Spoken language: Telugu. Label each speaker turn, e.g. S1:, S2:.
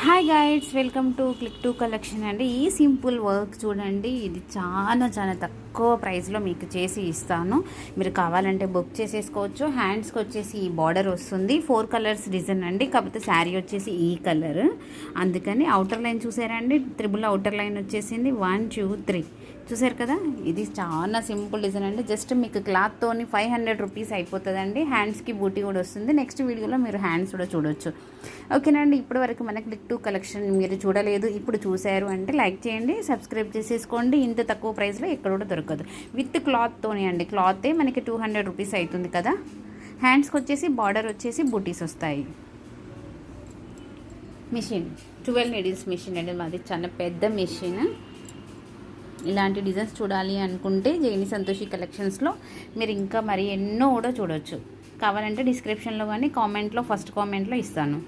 S1: Hi guides, welcome to click to collection అండి. ఈ సింపుల్ వర్క్ చూడండి, ఇది చాలా చాలా తక్కువ ప్రైస్లో మీకు చేసి ఇస్తాను. మీరు కావాలంటే బుక్ చేసేసుకోవచ్చు. హ్యాండ్స్కి వచ్చేసి ఈ బార్డర్ వస్తుంది, 4 కలర్స్ డిజైన్ అండి. కాకపోతే శారీ వచ్చేసి ఈ కలర్, అందుకని అవుటర్ లైన్ చూసారండి, త్రిబుల్ అవుటర్ లైన్ వచ్చేసింది. 1 2 3 చూసారు కదా. ఇది చాలా సింపుల్ డిజైన్ అండి. జస్ట్ మీకు క్లాత్తోని 500 రూపీస్ అయిపోతుందండి. హ్యాండ్స్కి బూటీ కూడా వస్తుంది. నెక్స్ట్ వీడియోలో మీరు హ్యాండ్స్ కూడా చూడొచ్చు. ఓకేనండి. ఇప్పటి వరకు మన క్లిక్ టు కలెక్షన్ మీరు చూడలేదు, ఇప్పుడు చూశారు అంటే లైక్ చేయండి, సబ్స్క్రైబ్ చేసేసుకోండి. ఇంత తక్కువ ప్రైస్లో ఎక్కడ కూడా దొరకదు. విత్ క్లాత్తోనే అండి, క్లాతే మనకి 200 రూపీస్ అవుతుంది కదా. హ్యాండ్స్కి వచ్చేసి బార్డర్ వచ్చేసి బూటీస్ వస్తాయి. మిషన్ 12 నీడిల్స్ మిషన్ అండి మాది, చాలా పెద్ద మిషన్. ఇలాంటి డిజైన్స్ చూడాలి అనుకుంటే జైని సంతోషి కలెక్షన్స్లో మీరు ఇంకా మరి ఎన్నో కూడా చూడవచ్చు. కావాలంటే డిస్క్రిప్షన్లో కానీ కామెంట్లో ఫస్ట్ కామెంట్లో ఇస్తాను.